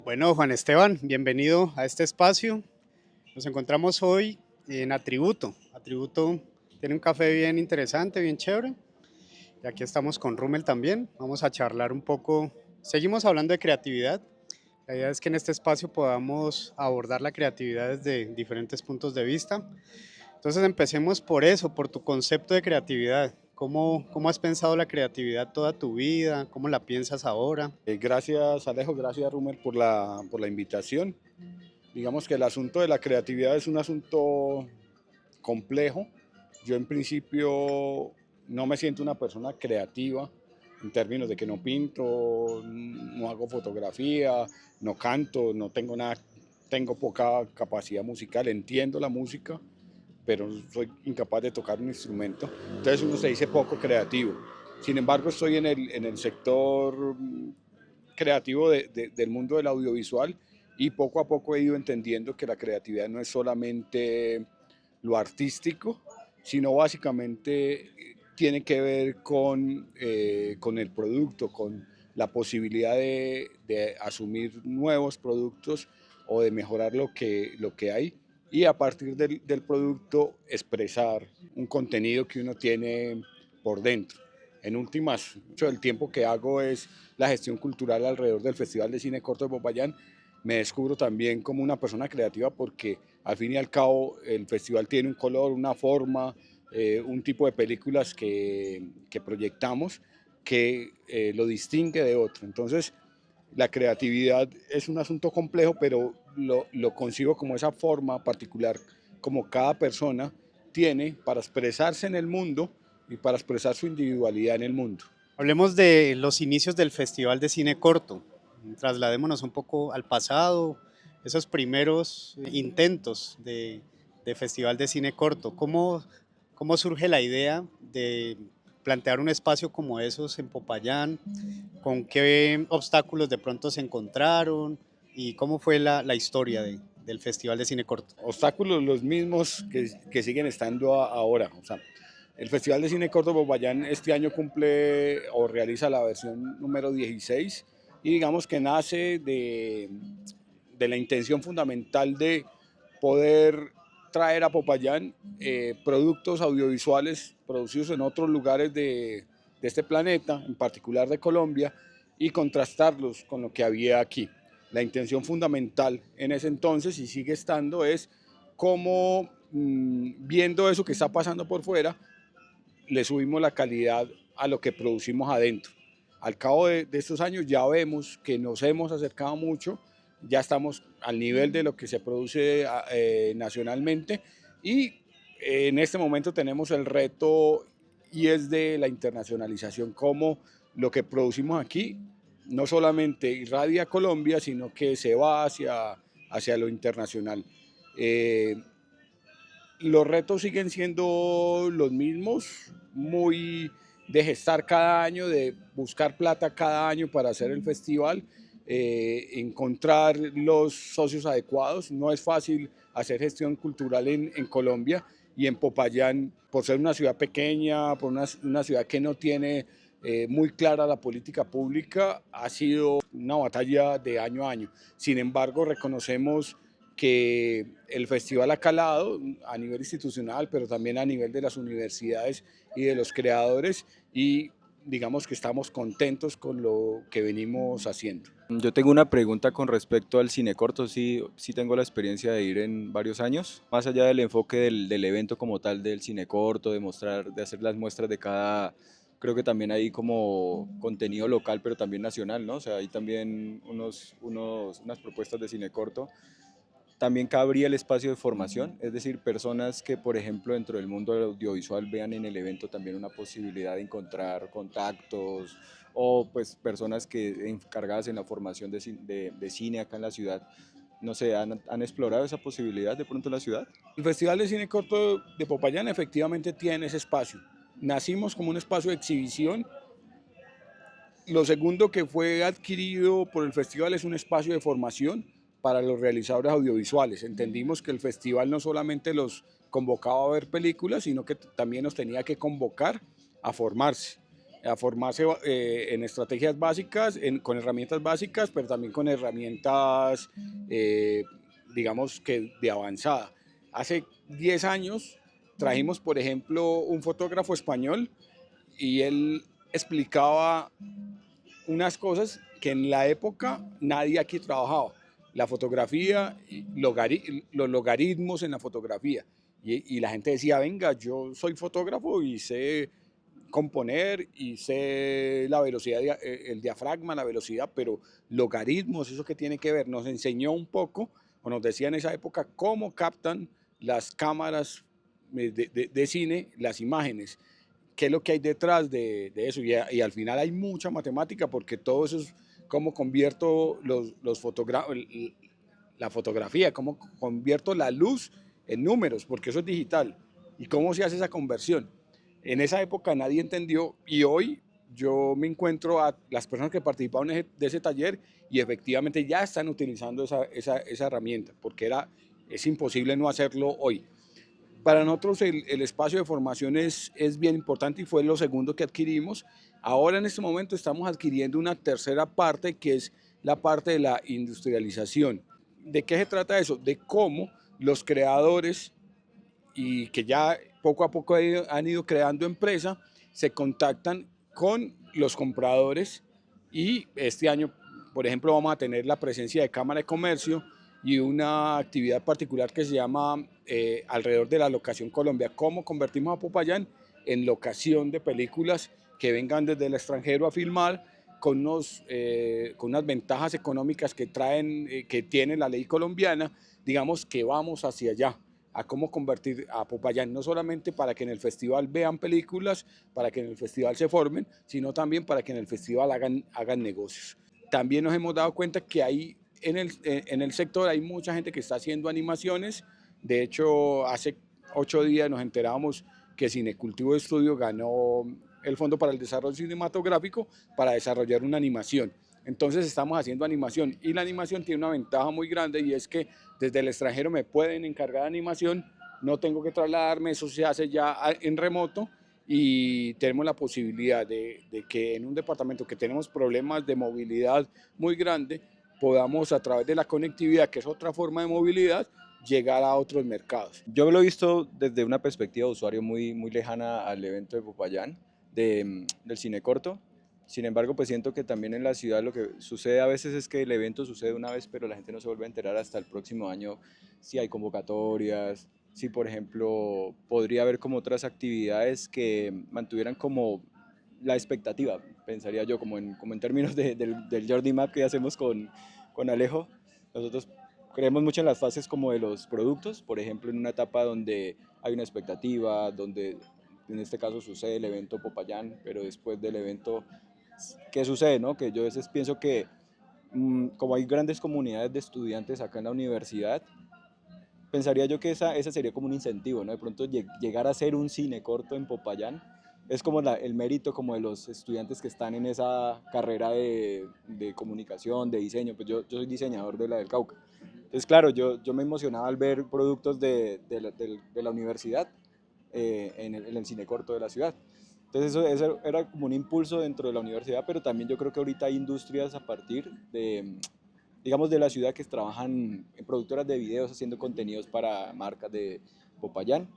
Bueno, Juan Esteban, bienvenido a este espacio. Nos encontramos hoy en Atributo. Atributo tiene un café bien interesante, bien chévere. Y aquí estamos con Rummel también. Vamos a charlar un poco. Seguimos hablando de creatividad. La idea es que en este espacio podamos abordar la creatividad desde diferentes puntos de vista. Entonces empecemos por eso, por tu concepto de creatividad. ¿Cómo has pensado la creatividad toda tu vida? ¿Cómo la piensas ahora? Gracias Alejo, gracias Rumer por la invitación. Digamos que el asunto de la creatividad es un asunto complejo. Yo en principio no me siento una persona creativa en términos de que no pinto, no hago fotografía, no canto, no tengo nada, tengo poca capacidad musical, entiendo la música, pero soy incapaz de tocar un instrumento. Entonces uno se dice poco creativo. Sin embargo, estoy en el sector creativo del mundo del audiovisual y poco a poco he ido entendiendo que la creatividad no es solamente lo artístico, sino básicamente tiene que ver con el producto, con la posibilidad de asumir nuevos productos o de mejorar lo que hay y a partir del producto expresar un contenido que uno tiene por dentro. En últimas, mucho del tiempo que hago es la gestión cultural alrededor del Festival de Cine Corto de Popayán. Me descubro también como una persona creativa porque al fin y al cabo el festival tiene un color, una forma, un tipo de películas que proyectamos que lo distingue de otro. Entonces, la creatividad es un asunto complejo, pero lo concibo como esa forma particular, como cada persona tiene para expresarse en el mundo y para expresar su individualidad en el mundo. Hablemos de los inicios del Festival de Cine Corto. Trasladémonos un poco al pasado, esos primeros intentos de Festival de Cine Corto. ¿Cómo surge la idea de plantear un espacio como esos en Popayán? ¿Con qué obstáculos de pronto se encontraron? ¿Y cómo fue la historia del Festival de Cine Corto? Obstáculos los mismos que siguen estando ahora. O sea, el Festival de Cine Corto Popayán este año cumple o realiza la versión número 16 y digamos que nace de la intención fundamental de poder traer a Popayán productos audiovisuales producidos en otros lugares de este planeta, en particular de Colombia, y contrastarlos con lo que había aquí. La intención fundamental en ese entonces, y sigue estando, es cómo, viendo eso que está pasando por fuera, le subimos la calidad a lo que producimos adentro. Al cabo de estos años ya vemos que nos hemos acercado mucho, ya estamos al nivel de lo que se produce nacionalmente y en este momento tenemos el reto y es de la internacionalización, como lo que producimos aquí no solamente irradia a Colombia, sino que se va hacia lo internacional. Eh, los retos siguen siendo los mismos, muy de gestar cada año, de buscar plata cada año para hacer el festival, encontrar los socios adecuados. No es fácil hacer gestión cultural en Colombia y en Popayán, por ser una ciudad pequeña, por una ciudad que no tiene muy clara la política pública, ha sido una batalla de año a año. Sin embargo, reconocemos que el festival ha calado a nivel institucional, pero también a nivel de las universidades y de los creadores y digamos que estamos contentos con lo que venimos haciendo. Yo tengo una pregunta con respecto al cine corto, sí tengo la experiencia de ir en varios años, más allá del enfoque del evento como tal del cine corto, de mostrar, de hacer las muestras de cada, creo que también hay como contenido local, pero también nacional, ¿no? O sea, hay también unas propuestas de cine corto. También cabría el espacio de formación, es decir, personas que, por ejemplo, dentro del mundo del audiovisual vean en el evento también una posibilidad de encontrar contactos o pues personas que encargadas en la formación de cine acá en la ciudad. No sé, ¿han explorado esa posibilidad de pronto en la ciudad? El Festival de Cine Corto de Popayán efectivamente tiene ese espacio. Nacimos como un espacio de exhibición. Lo segundo que fue adquirido por el festival es un espacio de formación para los realizadores audiovisuales. Entendimos que el festival no solamente los convocaba a ver películas, sino que también nos tenía que convocar a formarse. a formarse en estrategias básicas, con herramientas básicas, pero también con herramientas, eh, digamos que de avanzada. Hace 10 años trajimos, por ejemplo, un fotógrafo español y él explicaba unas cosas que en la época nadie aquí trabajaba. La fotografía, los logaritmos en la fotografía. Y la gente decía, venga, yo soy fotógrafo y sé componer y sé la velocidad, el diafragma, la velocidad, pero logaritmos, eso que tiene que ver, nos enseñó un poco, o nos decía en esa época, cómo captan las cámaras de cine las imágenes, qué es lo que hay detrás de eso, y al final hay mucha matemática, porque todo eso es cómo convierto la fotografía, cómo convierto la luz en números, porque eso es digital, y cómo se hace esa conversión. En esa época nadie entendió y hoy yo me encuentro a las personas que participaron de ese taller y efectivamente ya están utilizando esa herramienta, porque es imposible no hacerlo hoy. Para nosotros el espacio de formación es bien importante y fue lo segundo que adquirimos. Ahora en este momento estamos adquiriendo una tercera parte que es la parte de la industrialización. ¿De qué se trata eso? De cómo los creadores y que ya poco a poco han ido creando empresa, se contactan con los compradores y este año, por ejemplo, vamos a tener la presencia de Cámara de Comercio y una actividad particular que se llama alrededor de la locación Colombia, cómo convertimos a Popayán en locación de películas que vengan desde el extranjero a filmar con unas ventajas económicas que tiene la ley colombiana, digamos que vamos hacia allá a cómo convertir a Popayán, no solamente para que en el festival vean películas, para que en el festival se formen, sino también para que en el festival hagan negocios. También nos hemos dado cuenta que en el sector hay mucha gente que está haciendo animaciones. De hecho, hace 8 días nos enterábamos que Cinecultivo Estudio ganó el Fondo para el Desarrollo Cinematográfico para desarrollar una animación. Entonces estamos haciendo animación y la animación tiene una ventaja muy grande y es que desde el extranjero me pueden encargar de animación, no tengo que trasladarme, eso se hace ya en remoto y tenemos la posibilidad de que en un departamento que tenemos problemas de movilidad muy grande, podamos a través de la conectividad, que es otra forma de movilidad, llegar a otros mercados. Yo lo he visto desde una perspectiva de usuario muy lejana al evento de Popayán, del cine corto. Sin embargo, pues siento que también en la ciudad lo que sucede a veces es que el evento sucede una vez, pero la gente no se vuelve a enterar hasta el próximo año si hay convocatorias, si por ejemplo podría haber como otras actividades que mantuvieran como la expectativa, pensaría yo, como en términos del Jordi Map que hacemos con Alejo. Nosotros creemos mucho en las fases como de los productos, por ejemplo, en una etapa donde hay una expectativa, donde en este caso sucede el evento Popayán, pero después del evento, ¿qué sucede? No? Que yo a veces pienso que como hay grandes comunidades de estudiantes acá en la universidad, pensaría yo que esa sería como un incentivo, ¿no? De pronto llegar a hacer un cine corto en Popayán es como el mérito como de los estudiantes que están en esa carrera de comunicación, de diseño, pues yo soy diseñador de la del Cauca. Entonces, claro, yo me emocionaba al ver productos de la universidad en el cine corto de la ciudad. Entonces eso era como un impulso dentro de la universidad, pero también yo creo que ahorita hay industrias a partir digamos, de la ciudad que trabajan en productoras de videos haciendo contenidos para marcas de Popayán.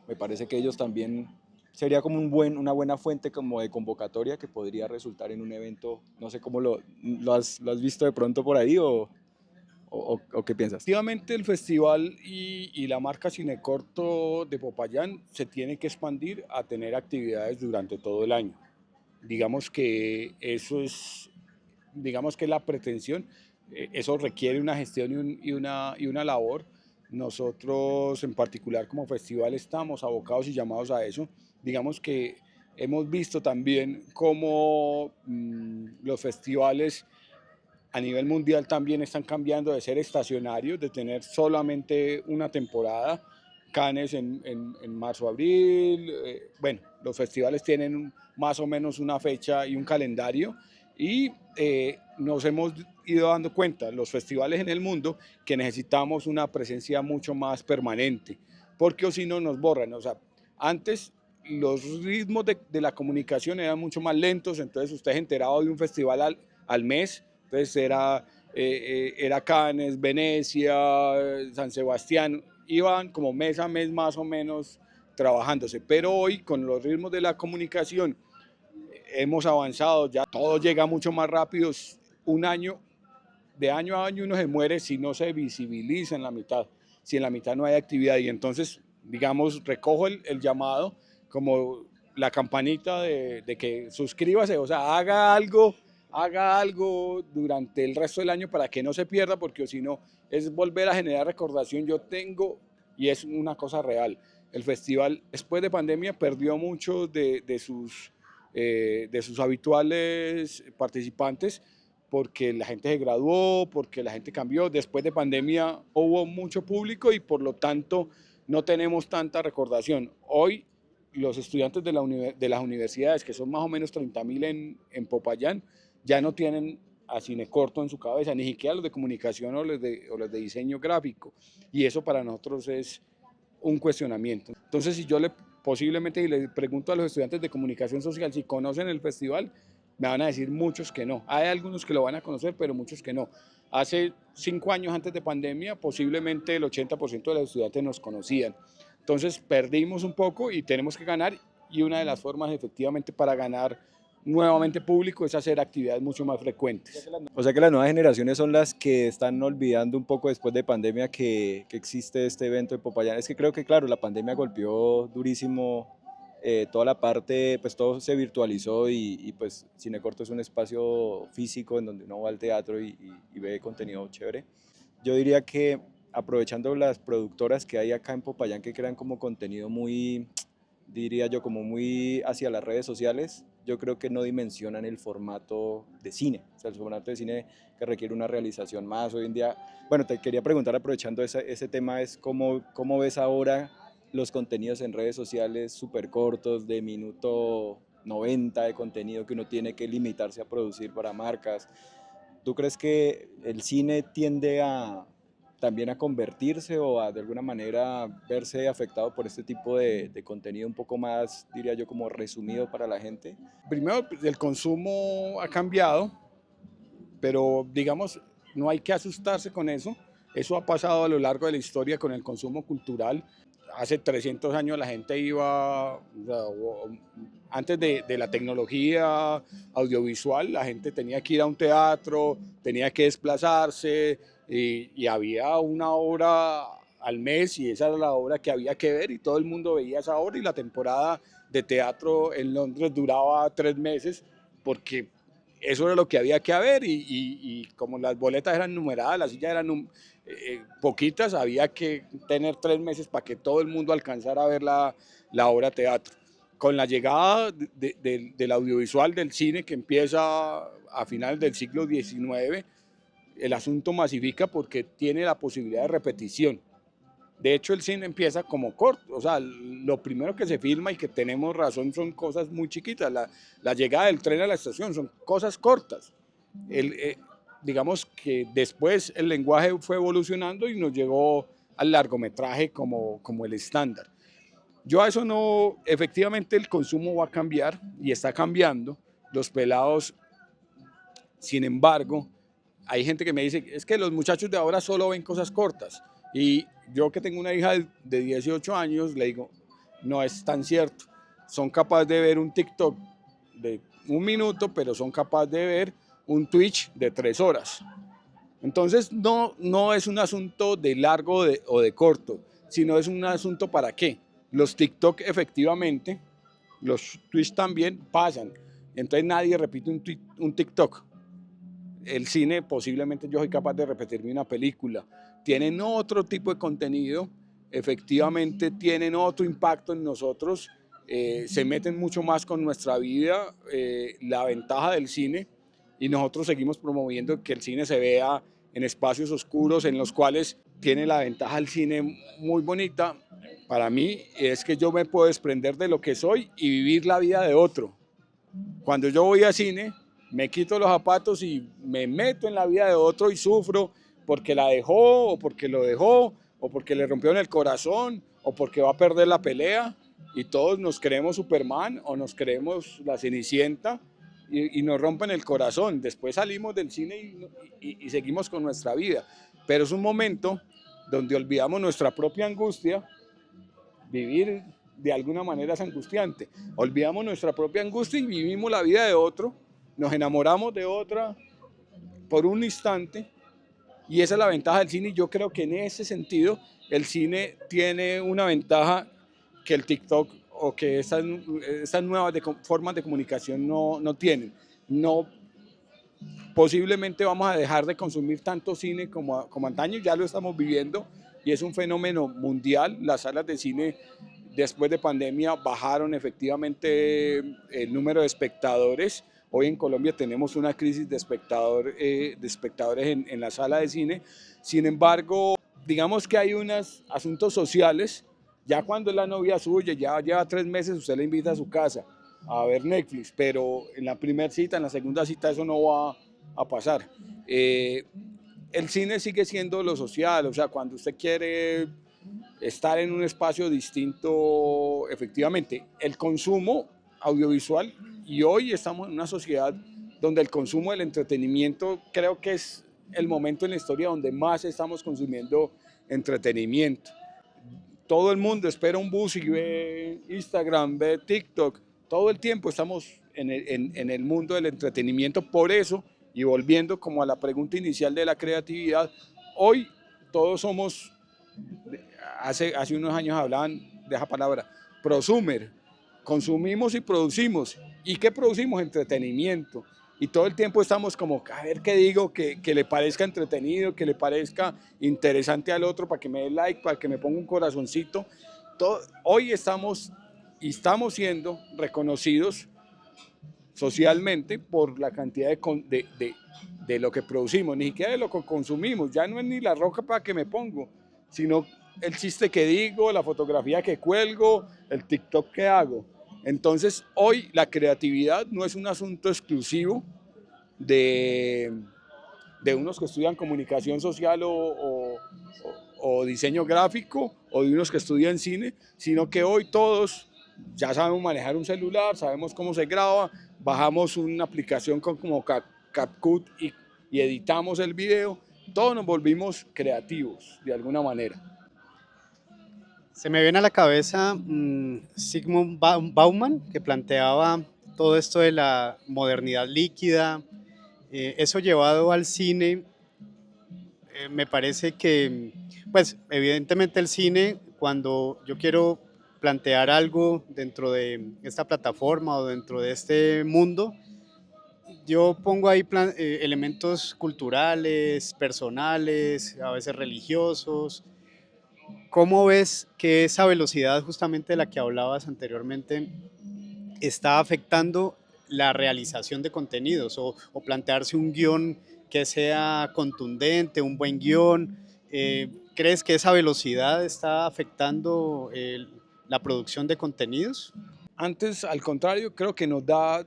Me parece que ellos también sería como una buena fuente como de convocatoria que podría resultar en un evento, no sé cómo lo has visto de pronto por ahí o qué piensas. Efectivamente, el festival y la marca Cinecorto de Popayán se tiene que expandir a tener actividades durante todo el año. Digamos que eso es, digamos que la pretensión, eso requiere una gestión y una labor. Nosotros en particular como festival estamos abocados y llamados a eso. Digamos que hemos visto también cómo los festivales a nivel mundial también están cambiando de ser estacionarios, de tener solamente una temporada, Cannes en marzo, abril, bueno, los festivales tienen más o menos una fecha y un calendario y nos hemos ido dando cuenta, los festivales en el mundo, que necesitamos una presencia mucho más permanente, porque o si no nos borran, o sea, antes los ritmos de la comunicación eran mucho más lentos, entonces usted se enteraba de un festival al mes, entonces era Cannes, Venecia, San Sebastián, iban como mes a mes más o menos trabajándose, pero hoy con los ritmos de la comunicación hemos avanzado, ya todo llega mucho más rápido, de año a año uno se muere si no se visibiliza en la mitad, si en la mitad no hay actividad y entonces, digamos, recojo el llamado como la campanita de que suscríbase, o sea, haga algo durante el resto del año para que no se pierda, porque si no es volver a generar recordación. Yo tengo, y es una cosa real, el festival después de pandemia perdió muchos de sus habituales participantes, porque la gente se graduó, porque la gente cambió. Después de pandemia hubo mucho público y por lo tanto no tenemos tanta recordación. Hoy los estudiantes de las universidades, que son más o menos 30.000 en Popayán, ya no tienen a Cinecorto en su cabeza, ni siquiera los de comunicación o los de diseño gráfico. Y eso para nosotros es un cuestionamiento. Entonces, si yo posiblemente le pregunto a los estudiantes de comunicación social si conocen el festival, me van a decir muchos que no. Hay algunos que lo van a conocer, pero muchos que no. Hace 5 años antes de pandemia, posiblemente el 80% de los estudiantes nos conocían. Entonces perdimos un poco y tenemos que ganar, y una de las formas efectivamente para ganar nuevamente público es hacer actividades mucho más frecuentes. O sea que las nuevas generaciones son las que están olvidando un poco después de pandemia que existe este evento de Popayán. Es que creo que, claro, la pandemia golpeó durísimo toda la parte, pues todo se virtualizó y pues Cinecorto es un espacio físico en donde uno va al teatro y ve contenido chévere. Yo diría que aprovechando las productoras que hay acá en Popayán que crean como contenido muy, diría yo, como muy hacia las redes sociales, yo creo que no dimensionan el formato de cine, o sea, el formato de cine que requiere una realización más hoy en día. Bueno, te quería preguntar, aprovechando ese tema, es cómo ves ahora los contenidos en redes sociales súper cortos, de minuto 90 de contenido que uno tiene que limitarse a producir para marcas. ¿Tú crees que el cine tiende también a convertirse o a de alguna manera verse afectado por este tipo de contenido un poco más, diría yo, como resumido para la gente? Primero, el consumo ha cambiado, pero digamos, no hay que asustarse con eso. Eso ha pasado a lo largo de la historia con el consumo cultural. Hace 300 años la gente iba, antes de la tecnología audiovisual, la gente tenía que ir a un teatro, tenía que desplazarse y había una obra al mes y esa era la obra que había que ver y todo el mundo veía esa obra, y la temporada de teatro en Londres duraba 3 meses porque eso era lo que había que ver, y como las boletas eran numeradas, las sillas eran poquitas, había que tener 3 meses para que todo el mundo alcanzara a ver la obra de teatro. Con la llegada del audiovisual, del cine, que empieza a finales del siglo XIX, el asunto masifica porque tiene la posibilidad de repetición. De hecho, el cine empieza como corto, o sea, lo primero que se filma, y que tenemos razón, son cosas muy chiquitas. La llegada del tren a la estación son cosas cortas. Digamos que después el lenguaje fue evolucionando y nos llegó al largometraje como el estándar. Yo a eso no, efectivamente el consumo va a cambiar y está cambiando. Los pelados, sin embargo, hay gente que me dice, es que los muchachos de ahora solo ven cosas cortas. Y yo, que tengo una hija de 18 años, le digo, no es tan cierto. Son capaces de ver un TikTok de 1 minuto, pero son capaces de ver un Twitch de 3 horas. Entonces no es un asunto de largo o de corto, sino es un asunto para qué. Los TikTok efectivamente, los Twitch también pasan. Entonces nadie repite un TikTok. El cine, posiblemente yo soy capaz de repetirme una película. Tienen otro tipo de contenido, efectivamente tienen otro impacto en nosotros, se meten mucho más con nuestra vida. La ventaja del cine, y nosotros seguimos promoviendo que el cine se vea en espacios oscuros, en los cuales tiene la ventaja el cine muy bonita para mí, es que yo me puedo desprender de lo que soy y vivir la vida de otro. Cuando yo voy al cine, me quito los zapatos y me meto en la vida de otro y sufro porque la dejó, o porque lo dejó, o porque le rompieron el corazón, o porque va a perder la pelea. y todos nos creemos Superman o nos creemos la Cenicienta y nos rompen el corazón. Después salimos del cine y seguimos con nuestra vida, pero es un momento donde olvidamos nuestra propia angustia. Vivir de alguna manera es angustiante. Olvidamos nuestra propia angustia y vivimos la vida de otro, nos enamoramos de otra por un instante, y esa es la ventaja del cine. Y yo creo que en ese sentido el cine tiene una ventaja que el TikTok o que estas nuevas formas de comunicación no tienen. No, posiblemente vamos a dejar de consumir tanto cine como antaño, ya lo estamos viviendo y es un fenómeno mundial. Las salas de cine después de pandemia bajaron efectivamente el número de espectadores. Hoy en Colombia tenemos una crisis de espectadores en la sala de cine. Sin embargo, digamos que hay unos asuntos sociales. Ya cuando es la novia suya, ya lleva 3 meses, usted le invita a su casa a ver Netflix, pero en la primera cita, en la segunda cita, eso no va a pasar. El cine sigue siendo lo social, o sea, cuando usted quiere estar en un espacio distinto, efectivamente, el consumo audiovisual, y hoy estamos en una sociedad donde el consumo del entretenimiento creo que es el momento en la historia donde más estamos consumiendo entretenimiento. Todo el mundo espera un bus y ve Instagram, ve TikTok, todo el tiempo estamos en el mundo del entretenimiento. Por eso, y volviendo como a la pregunta inicial de la creatividad, hoy todos somos, hace unos años hablaban de esa palabra, prosumer, consumimos y producimos. ¿Y qué producimos? Entretenimiento. Y todo el tiempo estamos como, a ver qué digo, que le parezca entretenido, que le parezca interesante al otro, para que me dé like, para que me ponga un corazoncito. Hoy estamos siendo reconocidos socialmente por la cantidad de lo que producimos, ni siquiera de lo que consumimos. Ya no es ni la ropa para que me pongo, sino el chiste que digo, la fotografía que cuelgo, el TikTok que hago. Entonces, hoy la creatividad no es un asunto exclusivo de unos que estudian comunicación social o diseño gráfico, o de unos que estudian cine, sino que hoy todos ya sabemos manejar un celular, sabemos cómo se graba, bajamos una aplicación como CapCut y editamos el video. Todos nos volvimos creativos de alguna manera. Se me viene a la cabeza Sigmund Bauman, que planteaba todo esto de la modernidad líquida, eso llevado al cine. Me parece que, pues evidentemente el cine, cuando yo quiero plantear algo dentro de esta plataforma o dentro de este mundo, yo pongo ahí elementos culturales, personales, a veces religiosos. ¿Cómo ves que esa velocidad justamente de la que hablabas anteriormente está afectando la realización de contenidos o plantearse un guión que sea contundente, un buen guión? ¿Crees que esa velocidad está afectando la producción de contenidos? Antes, al contrario, creo que nos da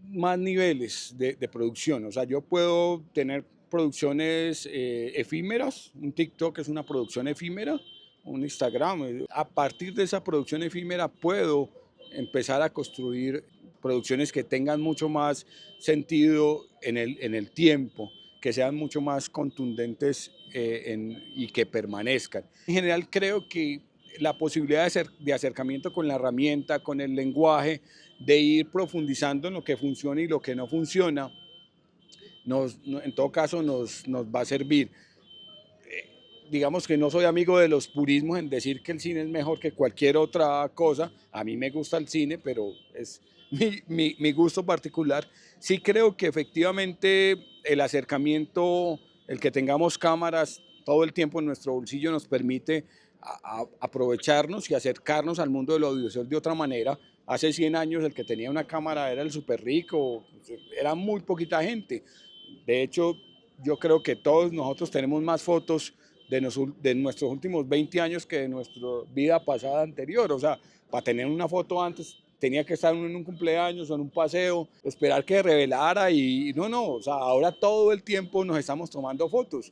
más niveles de producción. O sea, yo puedo tener producciones efímeras. Un TikTok es una producción efímera, un Instagram. A partir de esa producción efímera puedo empezar a construir producciones que tengan mucho más sentido en el tiempo, que sean mucho más contundentes y que permanezcan. En general creo que la posibilidad de acercamiento con la herramienta, con el lenguaje, de ir profundizando en lo que funciona y lo que no funciona, en todo caso nos va a servir. Digamos que no soy amigo de los purismos en decir que el cine es mejor que cualquier otra cosa. A mí me gusta el cine, pero es mi gusto particular. Sí creo que efectivamente el acercamiento, el que tengamos cámaras todo el tiempo en nuestro bolsillo nos permite aprovecharnos y acercarnos al mundo del audiovisual de otra manera. Hace 100 años el que tenía una cámara era el súper rico, era muy poquita gente. De hecho, yo creo que todos nosotros tenemos más fotos de nuestros últimos 20 años que de nuestra vida pasada anterior. O sea, para tener una foto antes tenía que estar uno en un cumpleaños o en un paseo, esperar que revelara y no, o sea, ahora todo el tiempo nos estamos tomando fotos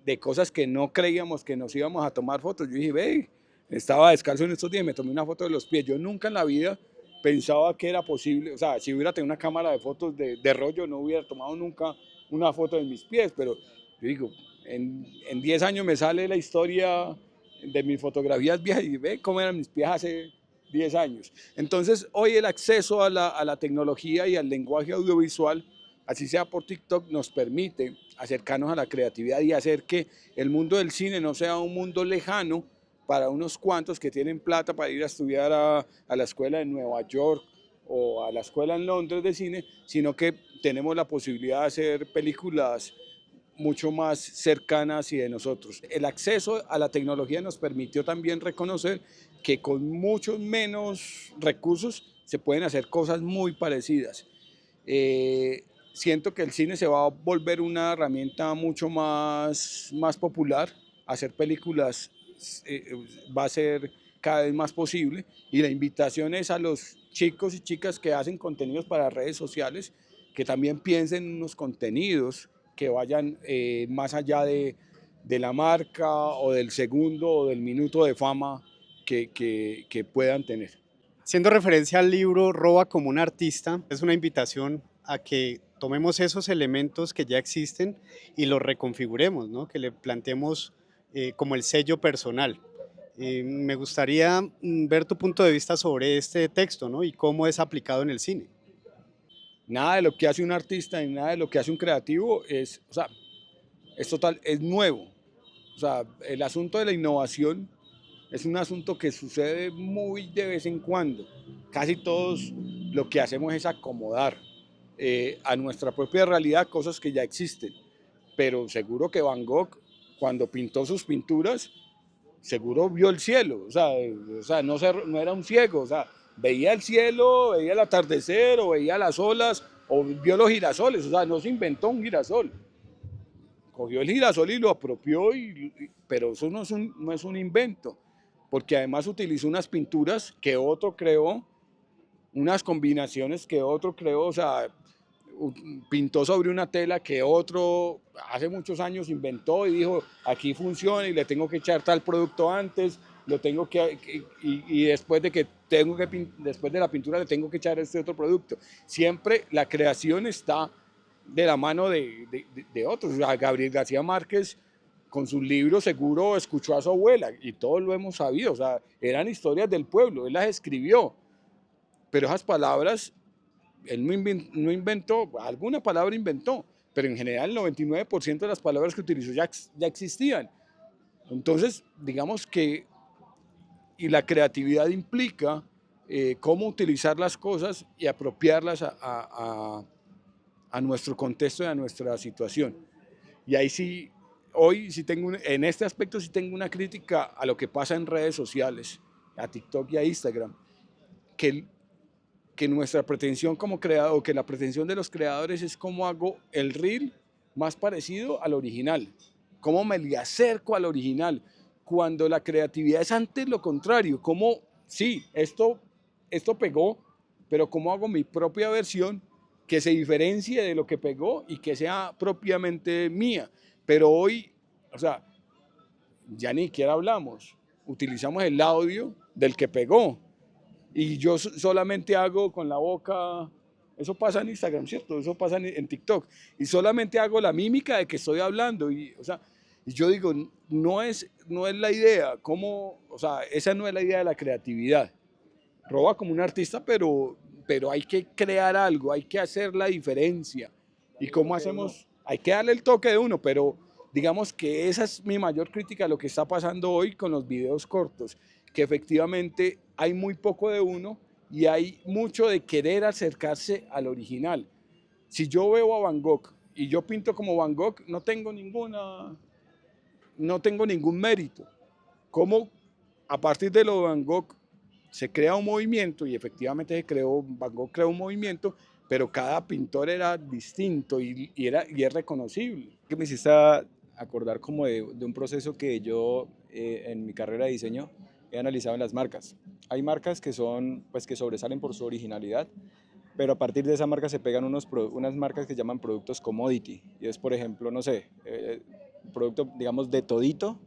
de cosas que no creíamos que nos íbamos a tomar fotos. Yo dije, ve, Estaba descalzo en estos días y me tomé una foto de los pies. Yo nunca en la vida pensaba que era posible, o sea, si hubiera tenido una cámara de fotos de rollo, no hubiera tomado nunca una foto de mis pies, pero yo digo, en 10 años me sale la historia de mis fotografías viejas y ve cómo eran mis pies hace 10 años. Entonces, hoy el acceso a la tecnología y al lenguaje audiovisual, así sea por TikTok, nos permite acercarnos a la creatividad y hacer que el mundo del cine no sea un mundo lejano para unos cuantos que tienen plata para ir a estudiar a la escuela en Nueva York o a la escuela en Londres de cine, sino que tenemos la posibilidad de hacer películas mucho más cercanas y de nosotros. El acceso a la tecnología nos permitió también reconocer que con muchos menos recursos se pueden hacer cosas muy parecidas. Siento que el cine se va a volver una herramienta mucho más popular. Hacer películas va a ser cada vez más posible y la invitación es a los chicos y chicas que hacen contenidos para redes sociales que también piensen en unos contenidos que vayan más allá de la marca o del segundo o del minuto de fama que puedan tener. Haciendo referencia al libro Roba como un artista, es una invitación a que tomemos esos elementos que ya existen y los reconfiguremos, ¿no? Que le planteemos como el sello personal. Me gustaría ver tu punto de vista sobre este texto, ¿no? Y cómo es aplicado en el cine. Nada de lo que hace un artista y nada de lo que hace un creativo es, o sea, es total, es nuevo. O sea, el asunto de la innovación es un asunto que sucede muy de vez en cuando. Casi todos lo que hacemos es acomodar a nuestra propia realidad cosas que ya existen. Pero seguro que Van Gogh, cuando pintó sus pinturas, seguro vio el cielo. O sea no era un ciego. O sea, veía el cielo, veía el atardecer, o veía las olas, o vio los girasoles. O sea, no se inventó un girasol. Cogió el girasol y lo apropió, pero eso no es un invento, porque además utilizó unas pinturas que otro creó, unas combinaciones que otro creó, o sea, pintó sobre una tela que otro hace muchos años inventó y dijo, aquí funciona y le tengo que echar tal producto antes, lo tengo y después de que después de la pintura le tengo que echar este otro producto. Siempre la creación está de la mano de otros. O sea, Gabriel García Márquez con sus libros seguro escuchó a su abuela y todos lo hemos sabido. O sea, eran historias del pueblo, él las escribió, pero esas palabras, él no inventó, alguna palabra inventó, pero en general el 99% de las palabras que utilizó ya existían. Entonces, digamos que, y la creatividad implica cómo utilizar las cosas y apropiarlas a nuestro contexto y a nuestra situación. Y ahí sí, hoy sí en este aspecto sí tengo una crítica a lo que pasa en redes sociales, a TikTok y a Instagram, que, que nuestra pretensión como creador, que la pretensión de los creadores es cómo hago el reel más parecido al original, cómo me le acerco al original, cuando la creatividad es antes lo contrario, cómo, sí, esto pegó, pero cómo hago mi propia versión que se diferencie de lo que pegó y que sea propiamente mía. Pero hoy, o sea, ya ni siquiera hablamos, utilizamos el audio del que pegó y yo solamente hago con la boca, eso pasa en Instagram, ¿cierto? Eso pasa en TikTok y solamente hago la mímica de que estoy hablando y, o sea, y yo digo, no es la idea, ¿cómo? O sea, esa no es la idea de la creatividad. Roba como un artista, pero hay que crear algo, hay que hacer la diferencia. ¿Y cómo hacemos? Hay que darle el toque de uno, pero digamos que esa es mi mayor crítica a lo que está pasando hoy con los videos cortos, que efectivamente hay muy poco de uno y hay mucho de querer acercarse al original. Si yo veo a Van Gogh y yo pinto como Van Gogh, no tengo ningún mérito. ¿Cómo a partir de lo de Van Gogh se crea un movimiento y efectivamente Van Gogh creó un movimiento, pero cada pintor era distinto y es reconocible? Que me hiciste acordar como de un proceso que yo en mi carrera de diseño he analizado en las marcas. Hay marcas que son, pues que sobresalen por su originalidad, pero a partir de esa marca se pegan unas marcas que llaman productos commodity. Y es, por ejemplo, no sé, producto, digamos, de todito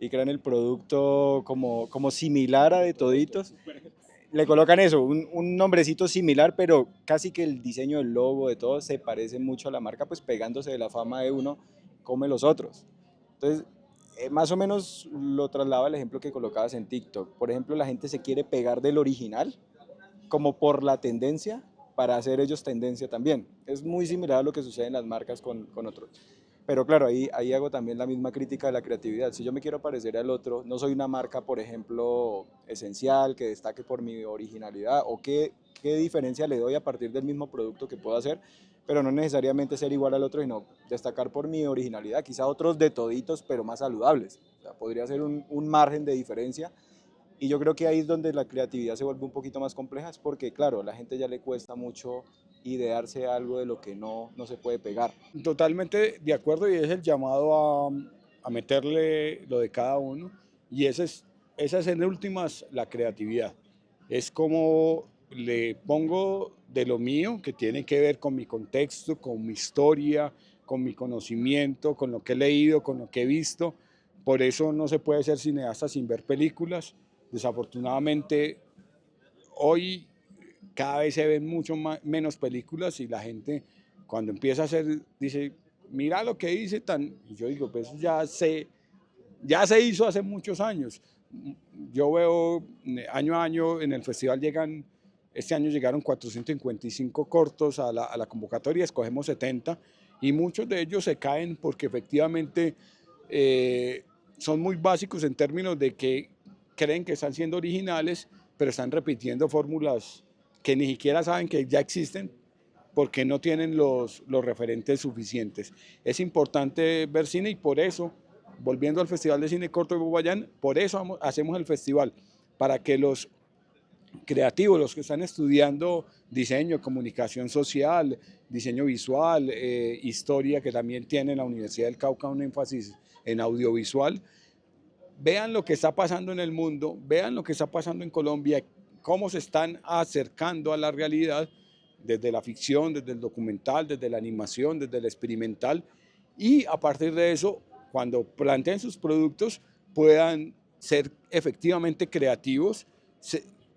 y crean el producto como similar a de toditos. Le colocan eso, un nombrecito similar, pero casi que el diseño del logo de todo se parece mucho a la marca, pues pegándose de la fama de uno, come los otros. Entonces, más o menos lo traslado al ejemplo que colocabas en TikTok. Por ejemplo, la gente se quiere pegar del original, como por la tendencia, para hacer ellos tendencia también. Es muy similar a lo que sucede en las marcas con otros. Pero claro, ahí hago también la misma crítica de la creatividad. Si yo me quiero parecer al otro, no soy una marca, por ejemplo, esencial, que destaque por mi originalidad, o qué diferencia le doy a partir del mismo producto que puedo hacer, pero no necesariamente ser igual al otro, sino destacar por mi originalidad. Quizá otros de toditos, pero más saludables. O sea, podría ser un margen de diferencia, y yo creo que ahí es donde la creatividad se vuelve un poquito más compleja, es porque, claro, a la gente ya le cuesta mucho idearse algo de lo que no se puede pegar. Totalmente de acuerdo, y es el llamado a meterle lo de cada uno, y esa es en últimas la creatividad. Es como le pongo de lo mío, que tiene que ver con mi contexto, con mi historia, con mi conocimiento, con lo que he leído, con lo que he visto. Por eso no se puede ser cineasta sin ver películas. Desafortunadamente, hoy cada vez se ven menos películas, y la gente cuando empieza a hacer dice, mira lo que dice tan, y yo digo, pues ya se hizo hace muchos años. Yo veo año a año en el festival este año llegaron 455 cortos a la convocatoria, escogemos 70, y muchos de ellos se caen porque efectivamente son muy básicos en términos de que creen que están siendo originales, pero están repitiendo fórmulas que ni siquiera saben que ya existen, porque no tienen los referentes suficientes. Es importante ver cine, y por eso, volviendo al Festival de Cine Corto de Popayán, por eso hacemos el festival, para que los creativos, los que están estudiando diseño, comunicación social, diseño visual, historia, que también tiene la Universidad del Cauca un énfasis en audiovisual, vean lo que está pasando en el mundo, vean lo que está pasando en Colombia, cómo se están acercando a la realidad desde la ficción, desde el documental, desde la animación, desde el experimental, y a partir de eso, cuando planteen sus productos, puedan ser efectivamente creativos,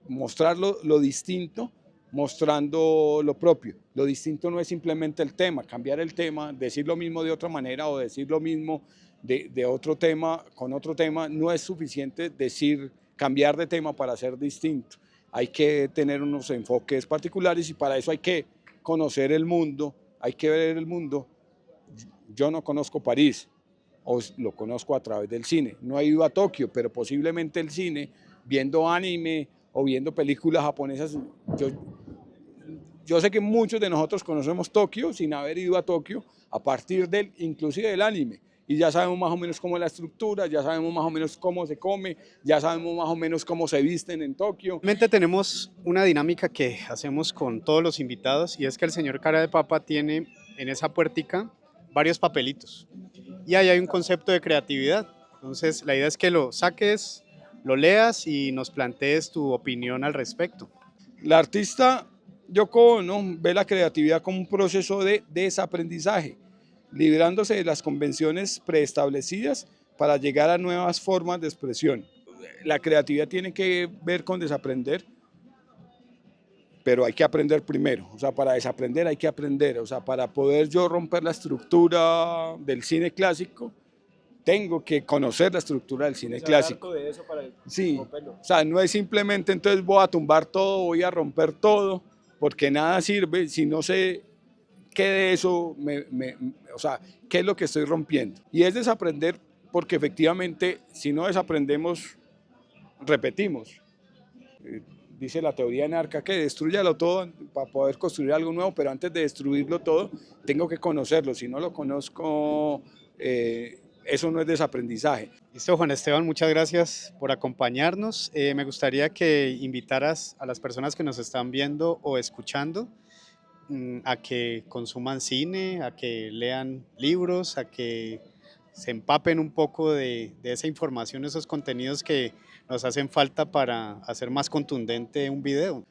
mostrar lo distinto, mostrando lo propio. Lo distinto no es simplemente el tema, cambiar el tema, decir lo mismo de otra manera, o decir lo mismo de otro tema con otro tema. No es suficiente decir, cambiar de tema para ser distinto. Hay que tener unos enfoques particulares, y para eso hay que conocer el mundo, hay que ver el mundo. Yo no conozco París, o lo conozco a través del cine. No he ido a Tokio, pero posiblemente el cine, viendo anime o viendo películas japonesas, yo sé que muchos de nosotros conocemos Tokio sin haber ido a Tokio, a partir inclusive del anime, y ya sabemos más o menos cómo es la estructura, ya sabemos más o menos cómo se come, ya sabemos más o menos cómo se visten en Tokio. Realmente tenemos una dinámica que hacemos con todos los invitados, y es que el señor Cara de Papa tiene en esa puertica varios papelitos, y ahí hay un concepto de creatividad. Entonces la idea es que lo saques, lo leas y nos plantees tu opinión al respecto. La artista Yoko Ono ve la creatividad como un proceso de desaprendizaje, librándose de las convenciones preestablecidas para llegar a nuevas formas de expresión. La creatividad tiene que ver con desaprender, pero hay que aprender primero. O sea, para desaprender hay que aprender. O sea, para poder yo romper la estructura del cine clásico, tengo que conocer la estructura del cine clásico. De eso para Sí, o sea, no es simplemente entonces voy a tumbar todo, voy a romper todo, porque nada sirve si no sé qué de eso, o sea, qué es lo que estoy rompiendo. Y es desaprender, porque efectivamente, si no desaprendemos, repetimos. Dice la teoría anarca que destruyalo todo para poder construir algo nuevo, pero antes de destruirlo todo, tengo que conocerlo. Si no lo conozco, eso no es desaprendizaje. Listo, Juan Esteban, muchas gracias por acompañarnos. Me gustaría que invitaras a las personas que nos están viendo o escuchando a que consuman cine, a que lean libros, a que se empapen un poco de esa información, esos contenidos que nos hacen falta para hacer más contundente un video.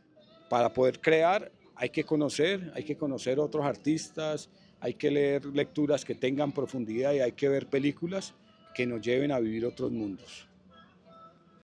Para poder crear hay que conocer otros artistas, hay que leer lecturas que tengan profundidad, y hay que ver películas que nos lleven a vivir otros mundos.